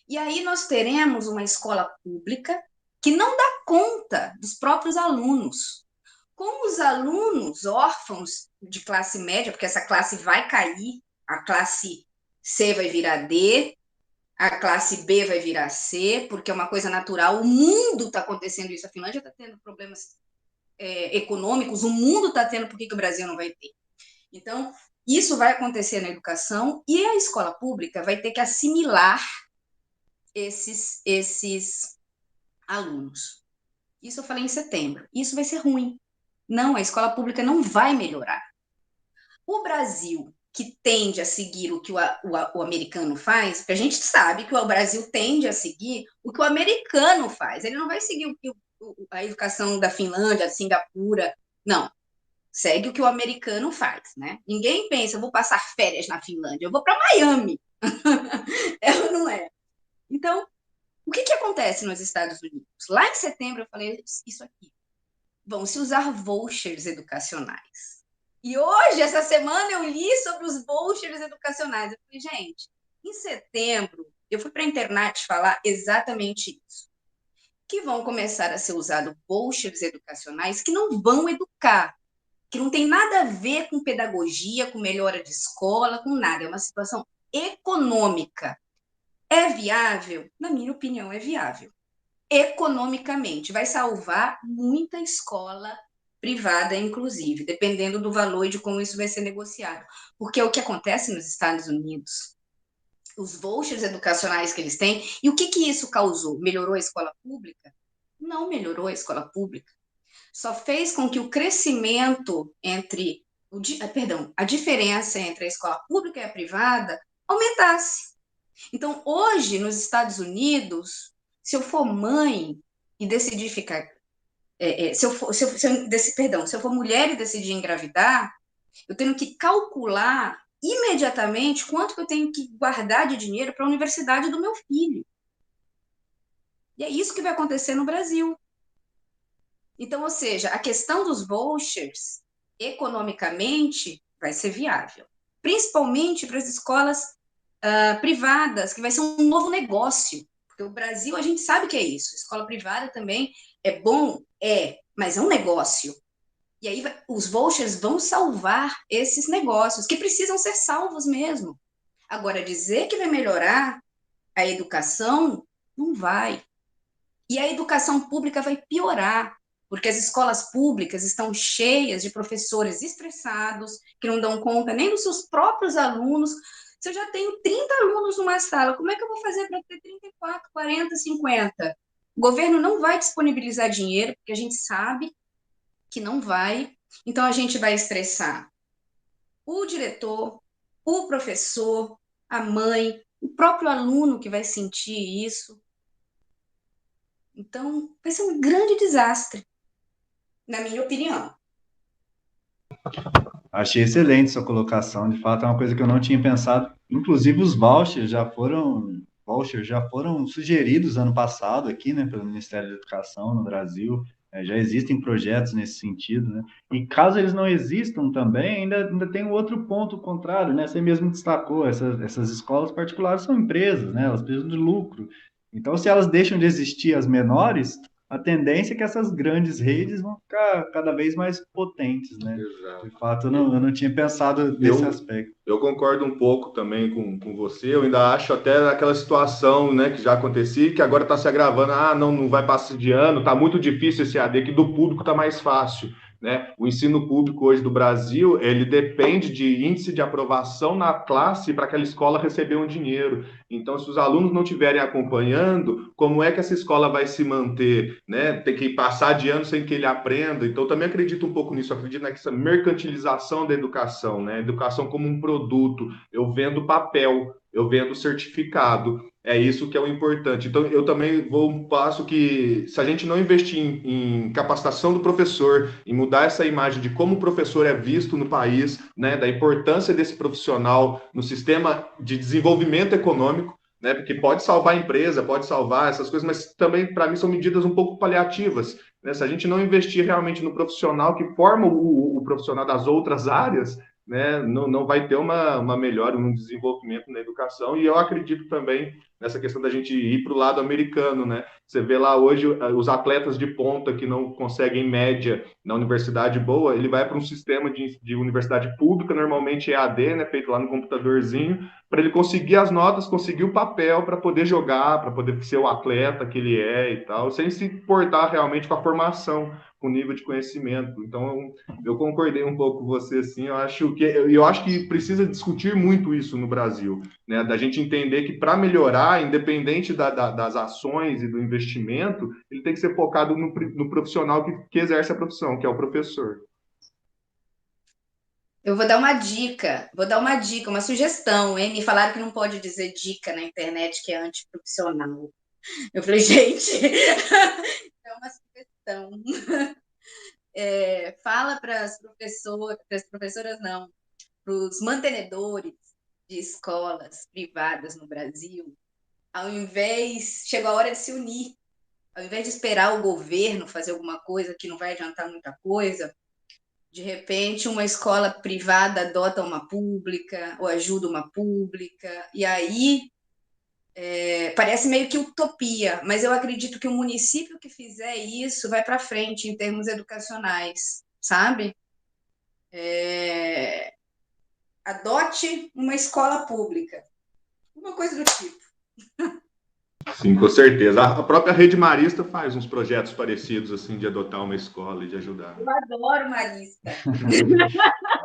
e aí nós teremos uma escola pública que não dá conta dos próprios alunos. como os alunos órfãos de classe média, porque essa classe vai cair, a classe C vai virar D, a classe B vai virar C, porque é uma coisa natural, o mundo está acontecendo isso, a Finlândia está tendo problemas econômicos, o mundo está tendo, por que o Brasil não vai ter? Então, isso vai acontecer na educação e a escola pública vai ter que assimilar esses alunos. Isso eu falei em setembro. Isso vai ser ruim. Não, a escola pública não vai melhorar. O Brasil, que tende a seguir o que o americano faz, porque a gente sabe que o Brasil tende a seguir o que o americano faz. Ele não vai seguir a educação da Finlândia, da Singapura, não. Segue o que o americano faz, né? Ninguém pensa, eu vou passar férias na Finlândia, eu vou para Miami. Ela não é. Então, o que acontece nos Estados Unidos? Lá em setembro eu falei isso aqui. Vão se usar vouchers educacionais. E hoje, essa semana, eu li sobre os vouchers educacionais. Eu falei, gente, em setembro, eu fui para a internet falar exatamente isso. Que vão começar a ser usados vouchers educacionais que não vão educar, que não tem nada a ver com pedagogia, com melhora de escola, com nada. É uma situação econômica. É viável? Na minha opinião, é viável. Economicamente, vai salvar muita escola privada, inclusive, dependendo do valor e de como isso vai ser negociado. Porque o que acontece nos Estados Unidos, os vouchers educacionais que eles têm, e o que isso causou? Melhorou a escola pública? Não melhorou a escola pública. Só fez com que o crescimento a diferença entre a escola pública e a privada aumentasse. Então, hoje, nos Estados Unidos, se eu for mãe e decidir ficar... se eu for mulher e decidir engravidar, eu tenho que calcular imediatamente quanto que eu tenho que guardar de dinheiro para a universidade do meu filho. E é isso que vai acontecer no Brasil. Então, ou seja, a questão dos vouchers, economicamente, vai ser viável. Principalmente para as escolas privadas, que vai ser um novo negócio. Porque o Brasil, a gente sabe que é isso. Escola privada também é bom, mas é um negócio. E aí os vouchers vão salvar esses negócios, que precisam ser salvos mesmo. Agora, dizer que vai melhorar a educação, não vai. E a educação pública vai piorar, porque as escolas públicas estão cheias de professores estressados, que não dão conta nem dos seus próprios alunos. Se eu já tenho 30 alunos numa sala, como é que eu vou fazer para ter 34, 40, 50? O governo não vai disponibilizar dinheiro, porque a gente sabe que não vai. Então, a gente vai estressar o diretor, o professor, a mãe, o próprio aluno que vai sentir isso. Então, vai ser um grande desastre, na minha opinião. Achei excelente sua colocação. De fato, é uma coisa que eu não tinha pensado. Inclusive, os vouchers já foram sugeridos ano passado aqui, né, pelo Ministério da Educação no Brasil. Já existem projetos nesse sentido, né? E caso eles não existam também, ainda tem um outro ponto contrário, né? Você mesmo destacou, essas escolas particulares são empresas, né? Elas precisam de lucro. Então, se elas deixam de existir as menores, a tendência é que essas grandes redes vão ficar cada vez mais potentes, né? Exato. De fato, eu não tinha pensado nesse aspecto. Eu concordo um pouco também com você. Eu ainda acho até aquela situação, né, que já acontecia e que agora está se agravando. Não vai passar de ano, está muito difícil esse AD, que do público está mais fácil. Né? O ensino público hoje do Brasil, ele depende de índice de aprovação na classe para aquela escola receber um dinheiro. Então, se os alunos não estiverem acompanhando, como é que essa escola vai se manter? Né? Tem que passar de ano sem que ele aprenda. Então, também acredito um pouco nisso. Acredito nessa mercantilização da educação, né? Educação como um produto. Eu vendo papel, eu vendo certificado. É isso que é o importante. Então, eu também vou um passo que, se a gente não investir em capacitação do professor, em mudar essa imagem de como o professor é visto no país, né, da importância desse profissional no sistema de desenvolvimento econômico, né, porque pode salvar a empresa, pode salvar essas coisas, mas também, para mim, são medidas um pouco paliativas. Né? Se a gente não investir realmente no profissional que forma o profissional das outras áreas, né, não vai ter uma melhora, um desenvolvimento na educação. E eu acredito também nessa questão da gente ir para o lado americano, né? Você vê lá hoje os atletas de ponta que não conseguem média na universidade boa, ele vai para um sistema de universidade pública, normalmente EAD, né, feito lá no computadorzinho, para ele conseguir as notas, conseguir o papel para poder jogar, para poder ser o atleta que ele é e tal, sem se importar realmente com a formação, com o nível de conhecimento. Então, eu concordei um pouco com você, assim, eu acho que precisa discutir muito isso no Brasil, né? Da gente entender que para melhorar, independente das ações e do investimento, ele tem que ser focado no profissional que exerce a profissão, que é o professor. Eu vou dar uma dica, uma sugestão, hein? Me falaram que não pode dizer dica na internet que é antiprofissional. Eu falei, gente, é uma sugestão. Fala para as professoras não, para os mantenedores de escolas privadas no Brasil, chegou a hora de se unir, ao invés de esperar o governo fazer alguma coisa que não vai adiantar muita coisa, de repente uma escola privada adota uma pública ou ajuda uma pública, e aí parece meio que utopia, mas eu acredito que o município que fizer isso vai para frente em termos educacionais, sabe? Adote uma escola pública, uma coisa do tipo. Sim, com certeza. A própria Rede Marista faz uns projetos parecidos, assim, de adotar uma escola e de ajudar. Eu adoro Marista.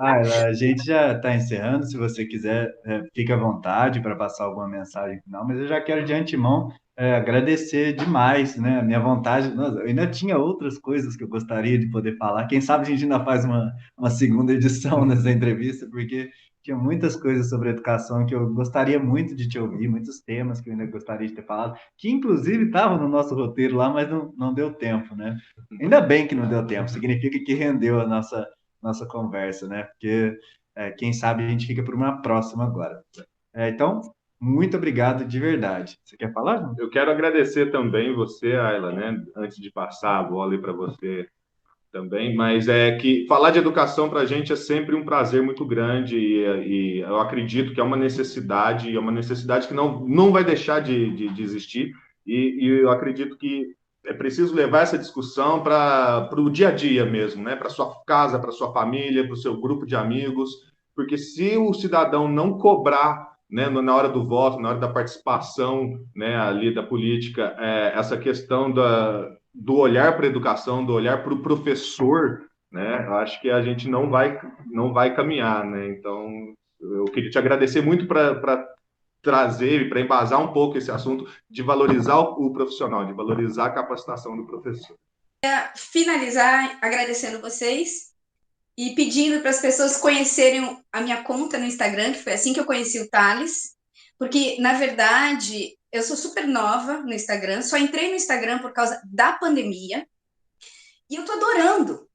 A gente já está encerrando. Se você quiser, fique à vontade para passar alguma mensagem final, mas eu já quero de antemão agradecer demais, né? A minha vontade. Nossa, eu ainda tinha outras coisas que eu gostaria de poder falar. Quem sabe a gente ainda faz uma segunda edição nessa entrevista, porque tinha muitas coisas sobre educação que eu gostaria muito de te ouvir, muitos temas que eu ainda gostaria de ter falado, que inclusive estavam no nosso roteiro lá, mas não deu tempo, né? Ainda bem que não deu tempo, significa que rendeu a nossa conversa, né? Porque quem sabe a gente fica por uma próxima agora. Então, muito obrigado de verdade. Você quer falar, João? Eu quero agradecer também você, Ayla, né? Antes de passar a bola para você também, mas é que falar de educação para a gente é sempre um prazer muito grande e eu acredito que é uma necessidade, e é uma necessidade que não vai deixar de existir, e eu acredito que é preciso levar essa discussão para o dia a dia mesmo, né? Para sua casa, para sua família, para o seu grupo de amigos, porque se o cidadão não cobrar, né, na hora do voto, na hora da participação, né, ali da política, essa questão do olhar para a educação, do olhar para o professor, né? Eu acho que a gente não vai caminhar, né? Então, eu queria te agradecer muito para trazer e para embasar um pouco esse assunto de valorizar o profissional, de valorizar a capacitação do professor. Finalizar agradecendo vocês e pedindo para as pessoas conhecerem a minha conta no Instagram, que foi assim que eu conheci o Thales, porque, na verdade, eu sou super nova no Instagram, só entrei no Instagram por causa da pandemia, e eu tô adorando.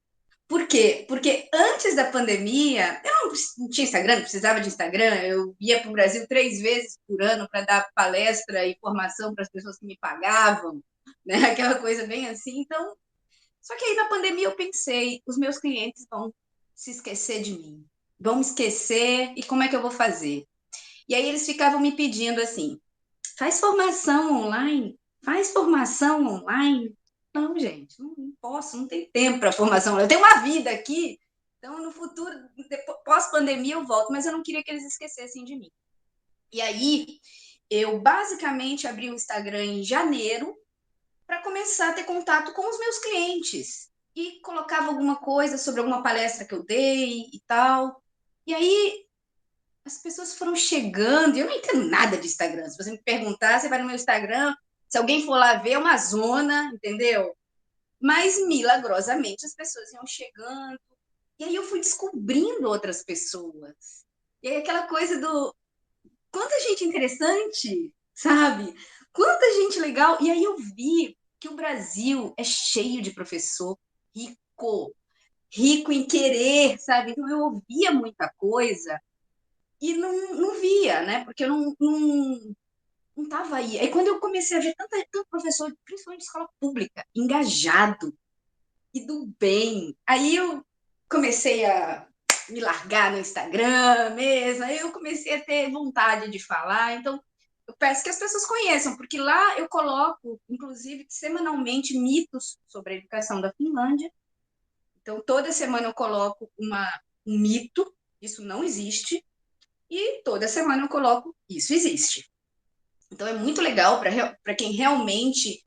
Por quê? Porque antes da pandemia, eu não tinha Instagram, não precisava de Instagram, eu ia para o Brasil 3 vezes por ano para dar palestra e formação para as pessoas que me pagavam, né? Aquela coisa bem assim. Então, só que aí na pandemia eu pensei, os meus clientes vão se esquecer de mim, vão me esquecer, e como é que eu vou fazer? E aí eles ficavam me pedindo assim, faz formação online, faz formação online. Não, gente, não posso, não tenho tempo para formação online. Eu tenho uma vida aqui, então no futuro, pós-pandemia eu volto, mas eu não queria que eles esquecessem de mim. E aí eu basicamente abri o Instagram em janeiro para começar a ter contato com os meus clientes. E colocava alguma coisa sobre alguma palestra que eu dei e tal. E aí as pessoas foram chegando, e eu não entendo nada de Instagram. Se você me perguntar, você vai no meu Instagram, se alguém for lá ver, é uma zona, entendeu? Mas milagrosamente as pessoas iam chegando. E aí eu fui descobrindo outras pessoas. E aí aquela coisa do quanta gente interessante, sabe? Quanta gente legal. E aí eu vi que o Brasil é cheio de professor rico, rico em querer, sabe? Então eu ouvia muita coisa e não via, né? Porque eu não estava aí. Aí quando eu comecei a ver tanto professor, principalmente de escola pública, engajado e do bem, aí eu comecei a me largar no Instagram mesmo. Aí eu comecei a ter vontade de falar. Então, eu peço que as pessoas conheçam, porque lá eu coloco, inclusive, semanalmente, mitos sobre a educação da Finlândia. Então, toda semana eu coloco um mito, isso não existe, e toda semana eu coloco isso existe. Então, é muito legal para quem realmente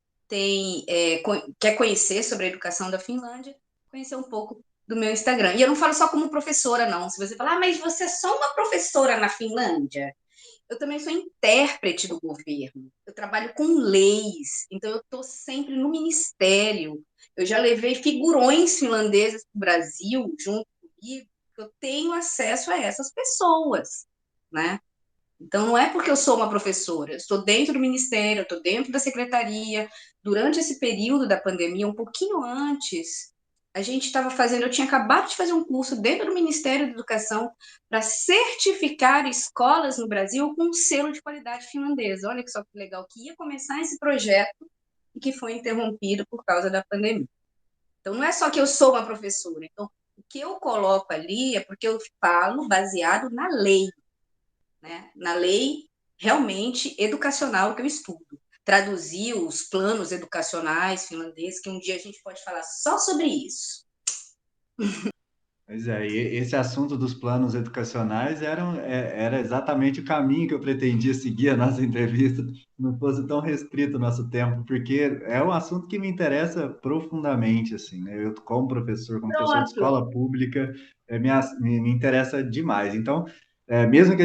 quer conhecer sobre a educação da Finlândia, conhecer um pouco do meu Instagram. E eu não falo só como professora, não. Se você falar, mas você é só uma professora na Finlândia? Eu também sou intérprete do governo. Eu trabalho com leis, então eu estou sempre no ministério. Eu já levei figurões finlandeses para o Brasil junto comigo, eu tenho acesso a essas pessoas, né? Então, não é porque eu sou uma professora, eu estou dentro do ministério, eu estou dentro da secretaria. Durante esse período da pandemia, um pouquinho antes, a gente estava fazendo, eu tinha acabado de fazer um curso dentro do Ministério da Educação para certificar escolas no Brasil com um selo de qualidade finlandesa. Olha que só que legal, que ia começar esse projeto e que foi interrompido por causa da pandemia. Então, não é só que eu sou uma professora. Então, o que eu coloco ali é porque eu falo baseado na lei, né? Na lei realmente educacional que eu estudo. Traduzir os planos educacionais finlandeses, que um dia a gente pode falar só sobre isso. Pois é, e esse assunto dos planos educacionais era exatamente o caminho que eu pretendia seguir a nossa entrevista, não fosse tão restrito o nosso tempo, porque é um assunto que me interessa profundamente, assim, né? Eu, como professor de Pronto. escola pública, me interessa demais. Então, mesmo que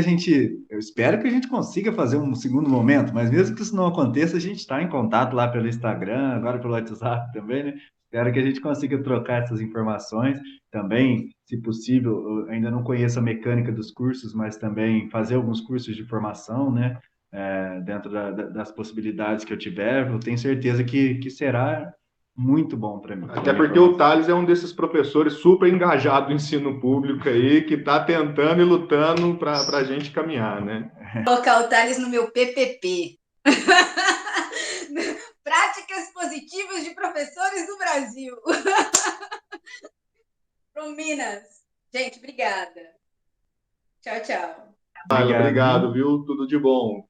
eu espero que a gente consiga fazer um segundo momento, mas mesmo que isso não aconteça, a gente está em contato lá pelo Instagram, agora pelo WhatsApp também, né? Espero que a gente consiga trocar essas informações também, se possível, eu ainda não conheço a mecânica dos cursos, mas também fazer alguns cursos de formação, né? Dentro das possibilidades que eu tiver, eu tenho certeza que será muito bom para mim, para Até minha porque o formação. Thales é um desses professores super engajado no ensino público aí, que está tentando e lutando para a gente caminhar, né? Colocar o Thales no meu PPP. Práticas positivas de professores do Brasil. From Minas. Gente, obrigada. Tchau, tchau. Laila, Obrigado, obrigado, viu? viu? Tudo de bom.